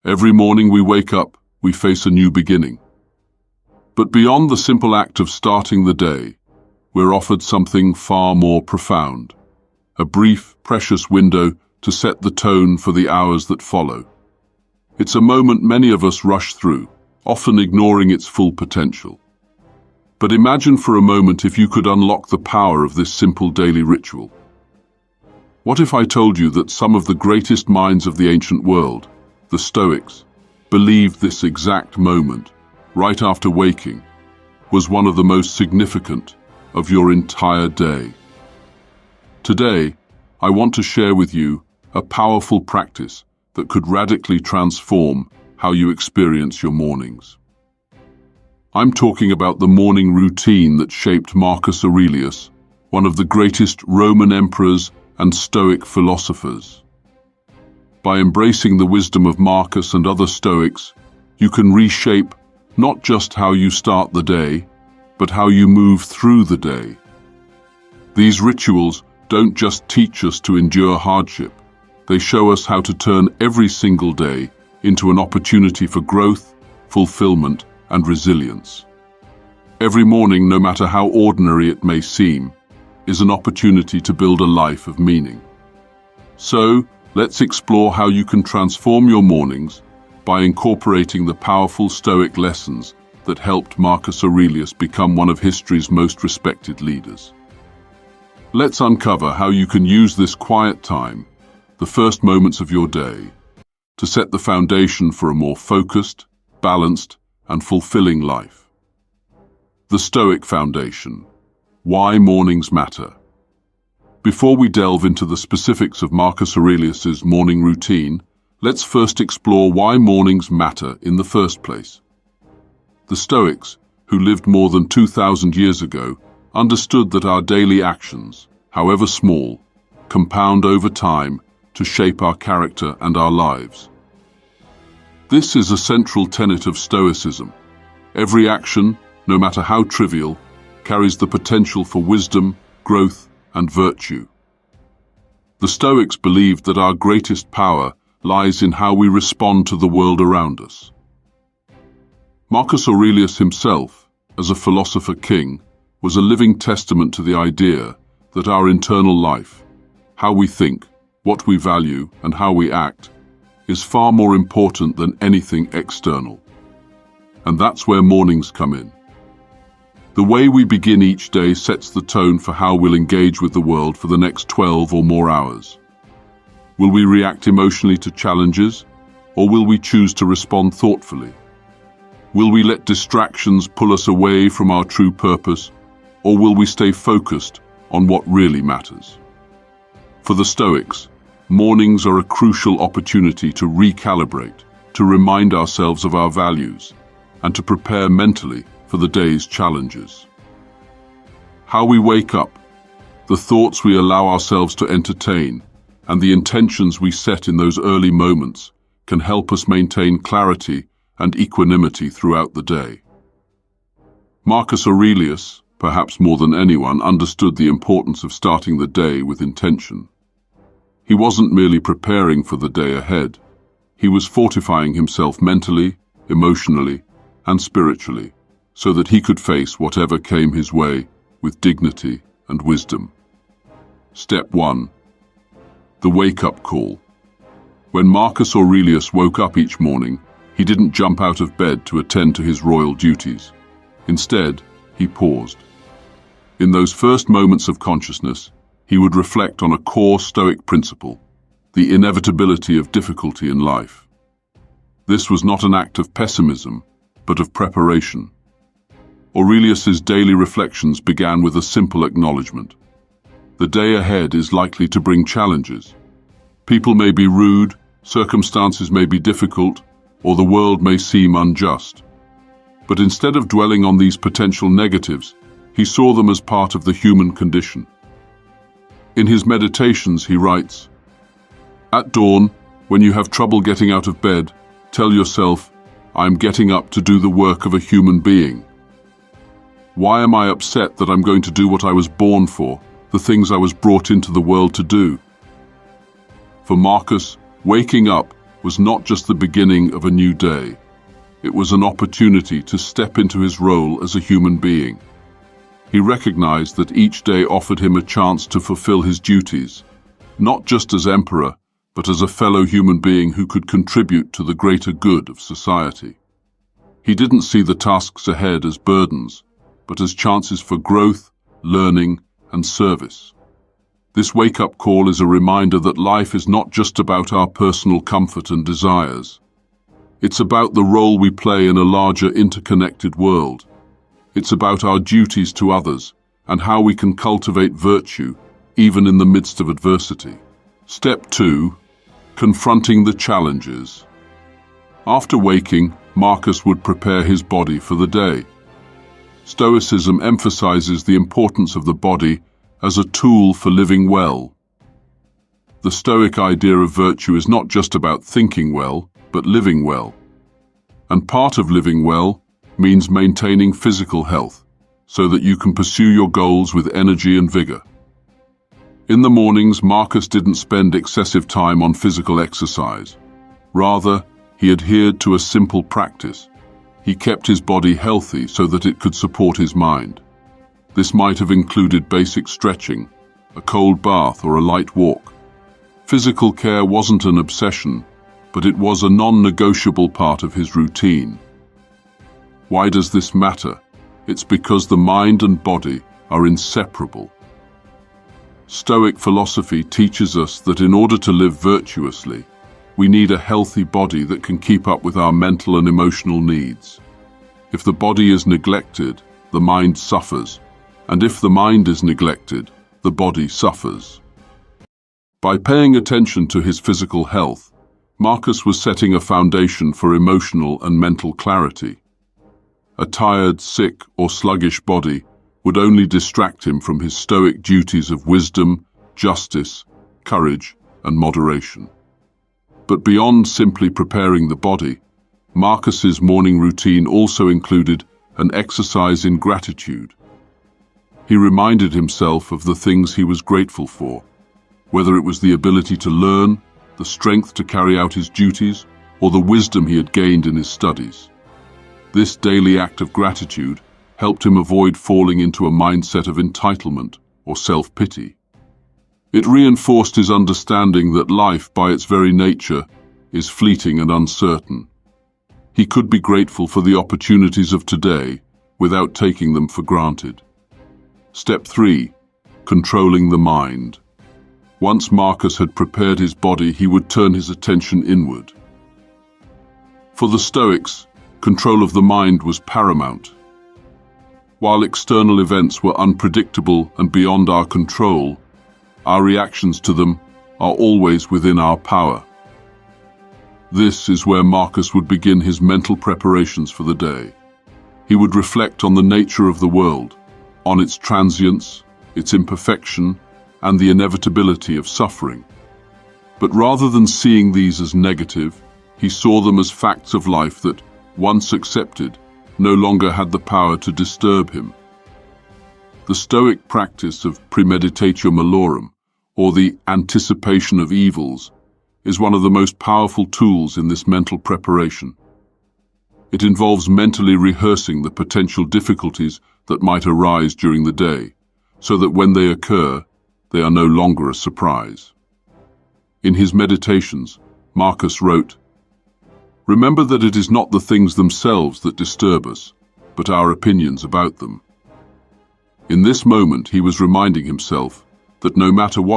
Every morning we wake up, we face a new beginning. But beyond the simple act of starting the day, we're offered something far more profound. A brief, precious window to set the tone for the hours that follow. It's a moment many of us rush through, often ignoring its full potential. But imagine for a moment if you could unlock the power of this simple daily ritual. What if I told you that some of the greatest minds of the ancient world, the Stoics, believed this exact moment, right after waking, was one of the most significant of your entire day? Today, I want to share with you a powerful practice that could radically transform how you experience your mornings. I'm talking about the morning routine that shaped Marcus Aurelius, one of the greatest Roman emperors and Stoic philosophers. By embracing the wisdom of Marcus and other Stoics, you can reshape not just how you start the day, but how you move through the day. These rituals don't just teach us to endure hardship, they show us how to turn every single day into an opportunity for growth, fulfillment, and resilience. Every morning, no matter how ordinary it may seem, is an opportunity to build a life of meaning. So, let's explore how you can transform your mornings by incorporating the powerful Stoic lessons that helped Marcus Aurelius become one of history's most respected leaders. Let's uncover how you can use this quiet time, the first moments of your day, to set the foundation for a more focused, balanced, and fulfilling life. The Stoic Foundation. Why mornings matter. Before we delve into the specifics of Marcus Aurelius's morning routine, let's first explore why mornings matter in the first place. The Stoics, who lived more than 2,000 years ago, understood that our daily actions, however small, compound over time to shape our character and our lives. This is a central tenet of Stoicism. Every action, no matter how trivial, carries the potential for wisdom, growth, and virtue. The Stoics believed that our greatest power lies in how we respond to the world around us. Marcus Aurelius himself, as a philosopher king, was a living testament to the idea that our internal life, how we think, what we value, and how we act, is far more important than anything external. And that's where mornings come in. The way we begin each day sets the tone for how we'll engage with the world for the next 12 or more hours. Will we react emotionally to challenges, or will we choose to respond thoughtfully? Will we let distractions pull us away from our true purpose, or will we stay focused on what really matters? For the Stoics, mornings are a crucial opportunity to recalibrate, to remind ourselves of our values, and to prepare mentally for the day's challenges. How we wake up, the thoughts we allow ourselves to entertain, and the intentions we set in those early moments can help us maintain clarity and equanimity throughout the day. Marcus Aurelius, perhaps more than anyone, understood the importance of starting the day with intention. He wasn't merely preparing for the day ahead. He was fortifying himself mentally, emotionally, and spiritually, so that he could face whatever came his way with dignity and wisdom. Step 1. The wake-up call. When Marcus Aurelius woke up each morning, he didn't jump out of bed to attend to his royal duties. Instead, he paused. In those first moments of consciousness, he would reflect on a core Stoic principle, the inevitability of difficulty in life. This was not an act of pessimism, but of preparation. Aurelius's daily reflections began with a simple acknowledgement. The day ahead is likely to bring challenges. People may be rude, circumstances may be difficult, or the world may seem unjust. But instead of dwelling on these potential negatives, he saw them as part of the human condition. In his meditations, he writes, "At dawn, when you have trouble getting out of bed, tell yourself, I am getting up to do the work of a human being. Why am I upset that I'm going to do what I was born for, the things I was brought into the world to do?" For Marcus, waking up was not just the beginning of a new day. It was an opportunity to step into his role as a human being. He recognized that each day offered him a chance to fulfill his duties, not just as emperor, but as a fellow human being who could contribute to the greater good of society. He didn't see the tasks ahead as burdens, but as chances for growth, learning, and service. This wake-up call is a reminder that life is not just about our personal comfort and desires. It's about the role we play in a larger interconnected world. It's about our duties to others and how we can cultivate virtue even in the midst of adversity. Step 2. Confronting the challenges. After waking, Marcus would prepare his body for the day. Stoicism emphasizes the importance of the body as a tool for living well. The Stoic idea of virtue is not just about thinking well, but living well. And part of living well means maintaining physical health, so that you can pursue your goals with energy and vigor. In the mornings, Marcus didn't spend excessive time on physical exercise. Rather, he adhered to a simple practice. He kept his body healthy so that it could support his mind. This might have included basic stretching, a cold bath, or a light walk. Physical care wasn't an obsession, but it was a non-negotiable part of his routine. Why does this matter? It's because the mind and body are inseparable. Stoic philosophy teaches us that in order to live virtuously, we need a healthy body that can keep up with our mental and emotional needs. If the body is neglected, the mind suffers, and if the mind is neglected, the body suffers. By paying attention to his physical health, Marcus was setting a foundation for emotional and mental clarity. A tired, sick, or sluggish body would only distract him from his Stoic duties of wisdom, justice, courage, and moderation. But beyond simply preparing the body, Marcus's morning routine also included an exercise in gratitude. He reminded himself of the things he was grateful for, whether it was the ability to learn, the strength to carry out his duties, or the wisdom he had gained in his studies. This daily act of gratitude helped him avoid falling into a mindset of entitlement or self-pity. It reinforced his understanding that life, by its very nature, is fleeting and uncertain. He could be grateful for the opportunities of today without taking them for granted. Step 3. Controlling the mind. Once Marcus had prepared his body, he would turn his attention inward. For the Stoics, control of the mind was paramount. While external events were unpredictable and beyond our control, our reactions to them are always within our power. This is where Marcus would begin his mental preparations for the day. He would reflect on the nature of the world, on its transience, its imperfection, and the inevitability of suffering. But rather than seeing these as negative, he saw them as facts of life that, once accepted, no longer had the power to disturb him. The Stoic practice of premeditatio malorum, or the anticipation of evils, is one of the most powerful tools in this mental preparation. It involves mentally rehearsing the potential difficulties that might arise during the day, so that when they occur, they are no longer a surprise. In his meditations, Marcus wrote, "Remember that it is not the things themselves that disturb us, but our opinions about them." In this moment, he was reminding himself that no matter what